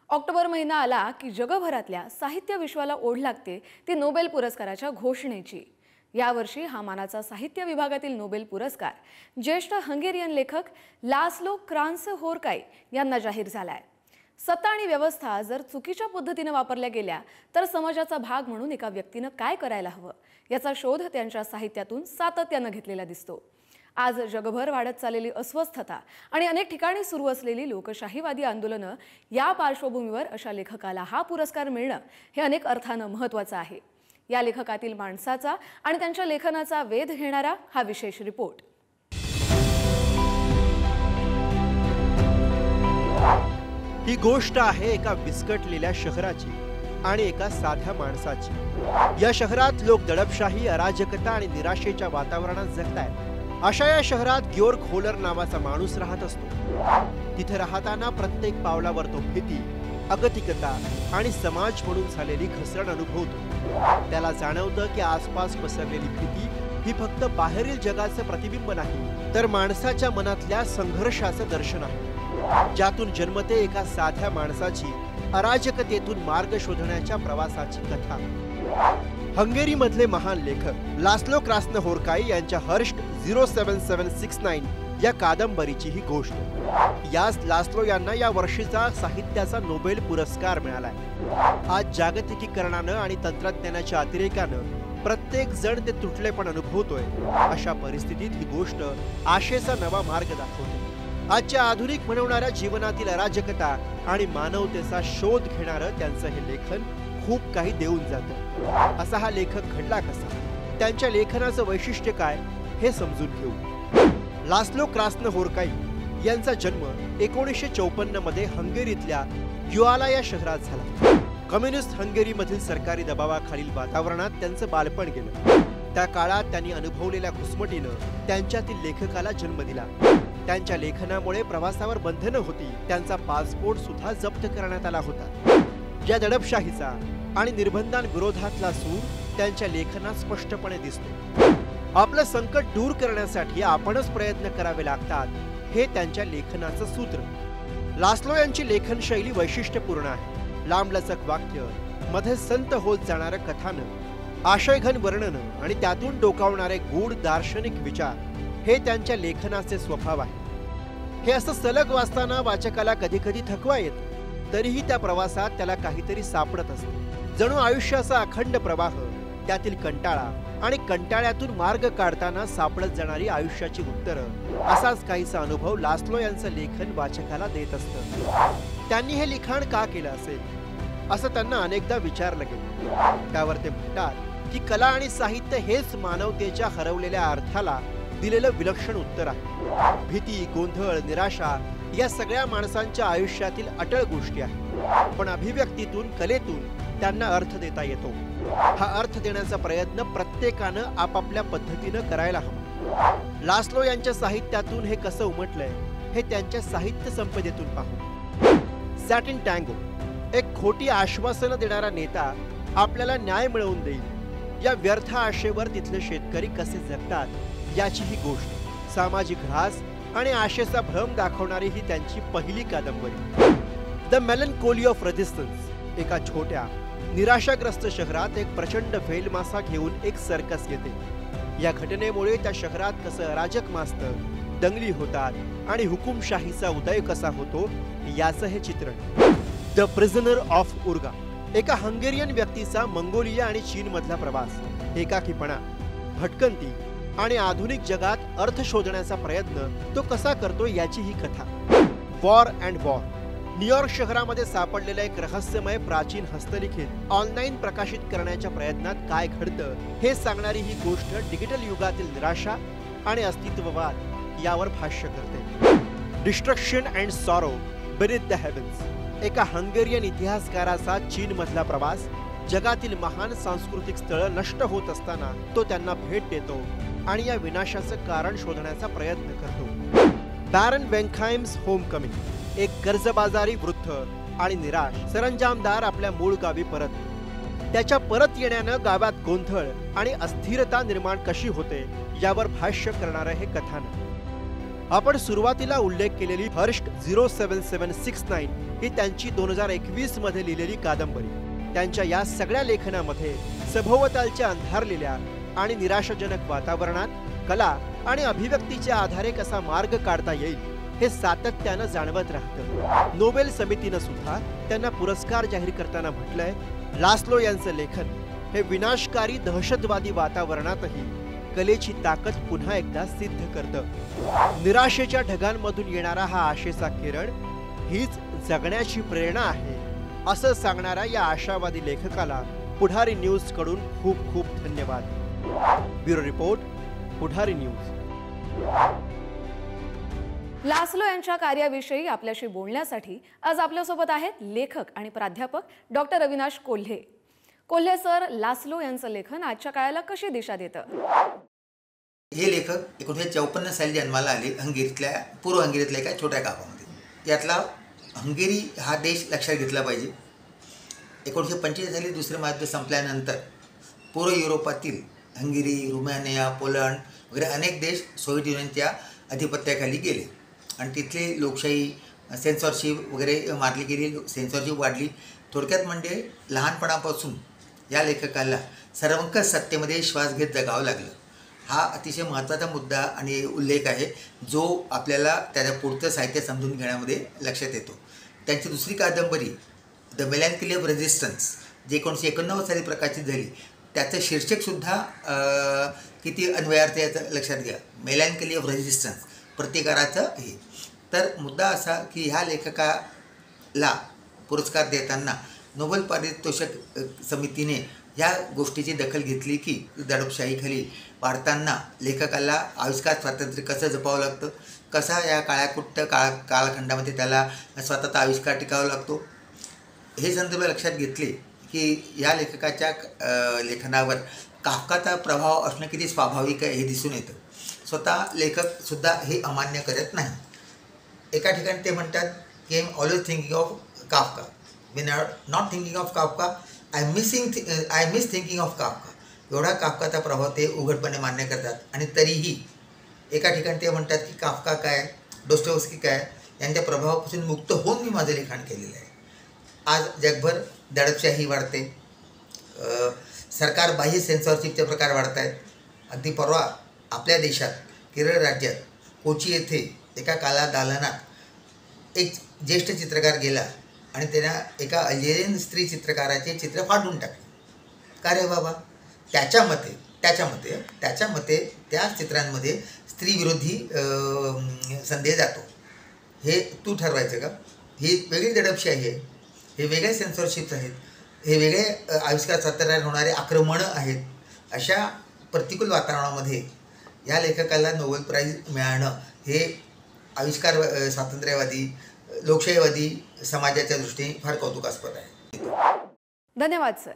October महिना आला की जगभरातल्या साहित्य विश्वाला ओढ लागते ती नोबेल पुरस्काराच्या घोषणेची। यावर्षी हा मानाचा साहित्य विभागातील नोबेल पुरस्कार ज्येष्ठ हंगेरियन लेखक लास्लो क्रान्त्झहोरकाई यांना जाहीर झालाय। सत्ता आणि व्यवस्था जर चुकीच्या पद्धतीने वापरल्या गेल्या तर समाजाचा भाग म्हणून एका व्यक्तीने काय करायला हवं याचा शोध त्यांच्या साहित्यातून सातत्याने घेतलेला दिसतो। आज जगभर वाढत चाललेली अस्वस्थता आणि अनेक ठिकाणी सुरू असलेली लोकशाहीवादी आंदोलनं या पार्श्वभूमीवर अशा लेखकाला हा पुरस्कार मिळणं हे अनेक अर्थानं महत्त्वाचं आहे। या लेखकातील माणसाचा आणि त्यांच्या लेखनाचा वेध घेणारा हा विशेष रिपोर्ट। ही गोष्ट आहे एका विस्कटलेल्या शहराची आणि एका साध्या माणसाची। या शहरात लोक दडपशाही, अराजकता आणि निराशेच्या वातावरणात जगतायत। अशा या शहरात ग्योर्ग होलर नावाचा माणूस राहत असतो। तिथे राहताना प्रत्येक पावलावर तो भीती, अगतिकता आणि समाज म्हणून झालेली घसरण अनुभवतो। त्याला जाणवतं की आसपास पसरलेली भीती ही फक्त बाहेरील जगाचं प्रतिबिंब नाही, तर माणसाच्या मनातल्या संघर्षाचं दर्शन आहे, ज्यातून जन्मते एका साध्या माणसाची अराजकतेतून मार्ग शोधण्याच्या प्रवासाची कथा। हंगेरीमधले महान लेखक लास्लो क्रान्त्झहोरकाई यांच्या हर्ष्ट 07769 या कादंबरीची ही गोष्ट। याच लास्लो यांना या वर्षीचा साहित्याचा नोबेल पुरस्कार मिळालाय। आज जागतिकीकरणानं आणि तंत्रज्ञानाच्या अतिरेकानं प्रत्येक जण ते तुटलेपण अनुभवतोय। अशा परिस्थितीत ही गोष्ट आशेचा नवा मार्ग दाखवते। आजच्या आधुनिक म्हणवणाऱ्या जीवनातील अराजकता आणि मानवतेचा शोध घेणारं त्यांचं हे लेखन खूप काही देऊन जातं। असा हा लेखक घडला कसा, त्यांच्या लेखनाचं वैशिष्ट्य काय हे समजून घेऊ। लास्लो क्रान्त्झहोरकाई यांचा जन्म 1954 मध्ये हंगेरीतल्या युआला या शहरात झाला। कम्युनिस्ट हंगेरीमधील सरकारी दबावाखालील वातावरणात त्यांचं बालपण गेलं। त्या काळात त्यांनी अनुभवलेल्या घुसमटीनं त्यांच्यातील लेखकाला जन्म दिला। त्यांच्या लेखनामुळे प्रवासावर बंधनं होती, त्यांचा पासपोर्ट सुद्धा जप्त करण्यात आला होता। या दडपशाहीचा आणि निर्बंधांविरोधातला सूर त्यांच्या लेखनात स्पष्टपणे दिसतो। आपलं संकट दूर करण्यासाठी आपणच प्रयत्न करावे लागतात, हे त्यांच्या लेखनाचं सूत्र। लास्लो यांची लेखन शैली वैशिष्ट्यपूर्ण आहे। लांबलचक वाक्य, मध्ये संत होत जाणारं कथानक, आशयघन वर्णनं आणि त्यातून डोकावणारे गूढ दार्शनिक विचार हे त्यांच्या लेखनाचे स्वभाव आहे। हे असं सलग वाचताना वाचकाला कधी कधी थकवा येतो, तरीही त्या प्रवासात त्याला काहीतरी सापडत असते। जणू आयुष्याचा अखंड प्रवाह, त्यातील कंटाळा आणि कंटाळ्यातून मार्ग काढताना सापडत जाणारी आयुष्याची उत्तरं, असाच काहीसा अनुभव लास्लो यांचं लेखन वाचकाला देत असतं। त्यांनी हे लिखाण का केलं असेल असं त्यांना अनेकदा विचारलं गेलं। त्यावर ते म्हणतात की कला आणि साहित्य हेच मानवतेच्या हरवलेल्या अर्थाला दिलेलं विलक्षण उत्तर आहे। भीती, गोंधळ, निराशा या सगळ्या माणसांच्या आयुष्यातील अटळ गोष्टी आहेत, पण अभिव्यक्तीतून, कलेतून त्यांना अर्थ देता येतो। हा अर्थ देण्याचा प्रयत्न प्रत्येकानं आपापल्या पद्धतीनं करायला हवा। लास्लो यांच्या साहित्यातून हे कसं उमटलंय हे त्यांच्या साहित्य संपदेतून पाहू। सॅटिन टँगो, एक खोटी आश्वासनं देणारा नेता आपल्याला न्याय मिळवून देईल या व्यर्थ आशेवर तिथले शेतकरी कसे जगतात याची ही गोष्ट। सामाजिक ऱ्हास आणि आशेचा भ्रम दाखवणारी ही त्यांची पहिली कादंबरी। द मेलनकोली ऑफ रेझिस्टन्स, एका छोट्या निराशाग्रस्त शहरात एक प्रचंड व्हेल मासा घेऊन एक सर्कस येते। या घटनेमुळे त्या शहरात कसं अराजक माजतं, दंगली होतात आणि हुकुमशाहीचा उदय कसा होतो याचं हे चित्रण। द प्रिझनर ऑफ उर्गा, एका हंगेरियन व्यक्तीचा मंगोलिया आणि चीन मधला प्रवास, एकाकीपणा, भटकंती आणि आधुनिक जगात अर्थ शोधण्याचा प्रयत्न तो कसा करतो याची ही कथा। वॉर अँड वॉर, न्यूयॉर्क शहरामध्ये सापडलेलं एक रहस्यमय प्राचीन हस्तलिखित ऑनलाईन प्रकाशित करण्याच्या प्रयत्नात काय घडतं हे सांगणारी ही गोष्ट डिजिटल युगातील निराशा आणि अस्तित्ववाद यावर भाष्य करते। Destruction and sorrow beneath the havens, एका हंगेरियन इतिहासकाराचा चीन मधला प्रवास, जगातील महान सांस्कृतिक स्थळं नष्ट होत असताना तो त्यांना भेट देतो आणि या विनाशाचं कारण शोधण्याचा प्रयत्न करतो। बॅरन वेंकहाइम्स होमकमिंग, एक कर्जबाजारी वृद्ध आणि निराश सरंजामदार आपल्या मूळ गावी परत। त्याच्या परत येण्यानं गावात गोंधळ आणि अस्थिरता निर्माण कशी होते यावर भाष्य करणारं हे कथानक। आपण सुरुवातीला उल्लेख केलेली हर्ष्ट 07769 ही त्यांची 2021 मध्ये लिहिलेली कादंबरी. त्यांच्या या सगळ्या लेखनामध्ये सभोवतालच्या अंधारलेल्या आणि निराशाजनक वातावरणात कला आणि अभिव्यक्तीच्या आधारे कसा मार्ग काढता येईल हे सातत्यानं जाणवत राहतं. नोबेल समितीनं सुद्धा त्यांना पुरस्कार जाहीर करताना म्हटलंय, लास्लो यांचं लेखन हे विनाशकारी दहशतवादी वातावरणातही कलेची ताकद पुन्हा एकदा सिद्ध करतं. निराशेच्या ढगांमधून येणारा हा आशेचा किरण हीच जगण्याची प्रेरणा आहे, असं सांगणाऱ्या या आशावादी लेखकाला पुढारी न्यूज कडून खूप खूप धन्यवाद. ब्युरो रिपोर्ट, पुढारी न्यूज. लास्लो यांच्या कार्याविषयी आपल्याशी बोलण्यासाठी आज आपल्यासोबत आहेत लेखक आणि प्राध्यापक doctor Avinash Kolhe. Kolhe sir, Laszlo यांचं लेखन आजच्या काळाला कशी दिशा देतं? हे लेखक 1954 साली जन्माला आले पूर्व हंगेरीतल्या एका छोट्या गावामध्ये. यातला हंगेरी हा देश लक्षात घेतला पाहिजे. 1945 साली दुसरे महायुद्ध संपल्यानंतर पूर्व युरोपातील हंगेरी, रुमानिया, पोलंड वगैरे अनेक देश सोव्हिएत युनियनच्या अधिपत्याखाली गेले आणि तिथली लोकशाही, सेन्सॉरशिप वगैरे मारली गेली, सेन्सॉरशिप वाढली. थोडक्यात म्हणजे लहानपणापासून या लेखकाला सर्वंकष सत्तेमध्ये श्वास घेत जगावं लागलं. हा अतिशय महत्त्वाचा मुद्दा आणि उल्लेख आहे, जो आपल्याला त्याच्या पुढचं साहित्य समजून घेण्यामध्ये लक्षात येतो. त्यांची दुसरी कादंबरी द मेलॅन्कली ऑफ रेझिस्टन्स, जी 1989 साली प्रकाशित झाली, त्याचं शीर्षकसुद्धा किती अन्वयार्थ याचं लक्षात घ्या. मेलॅन्कली ऑफ रेझिस्टन्स, प्रतिकाराचं हे. तर मुद्दा असा की ह्या लेखकाला पुरस्कार देताना नोबेल पारितोषिक समितीने ह्या गोष्टीची दखल घेतली की दडपशाहीखाली वाढताना लेखकाला आविष्कार स्वातंत्र्य कसं जपावं लागतं, कसा या कालखंडामध्ये त्याला स्वतःचा आविष्कार टिकावा लागतो, हे संदर्भ लक्षात घेतले की या लेखकाच्या लेखनावर काफकाचा प्रभाव असणं किती स्वाभाविक आहे हे दिसून येतं. स्वतः लेखकसुद्धा हे अमान्य करत नाही. एका ठिकाणी ते म्हणतात की I am always thinking of Kafka, when I not thinking of Kafka I miss thinking of Kafka. एवढा काफकाचा प्रभाव ते उघडपणे मान्य करतात. आणि तरीही एका ठिकाणी ते म्हणतात की काफका काय, डोस्टोव्स्की काय, यांच्या प्रभावापासून मुक्त होऊन मी माझं लिखाण केलेलं आहे. आज जगभर दडपशाही वाढते, सरकार बाह्य सेन्सॉरशिपचे प्रकार वाढत आहेत. अगदी परवा आपल्या देशात केरळ राज्यात कोची येथे एका दालनात एक ज्येष्ठ चित्रकार गेला आणि त्यानं एका अल्जेरियन स्त्री चित्रकाराचे चित्र फाडून टाकले. का रे बाबा? त्याच्या मते त्या चित्रांमध्ये स्त्रीविरोधी संदेश जातो. हे तू ठरवायचं का? ही वेगळी दडपशाही आहे, हे वेगळे सेन्सॉरशिप्स आहेत, हे वेगळे आविष्कार स्वातंत्र्यावर होणारे आक्रमणं आहेत. अशा प्रतिकूल वातावरणामध्ये या लेखकाला नोबेल प्राईज मिळणं हे आविष्कार स्वातंत्र्यवादी, लोकशाहीवादी समाजाच्या दृष्टीने फार कौतुकास्पद आहे. धन्यवाद सर.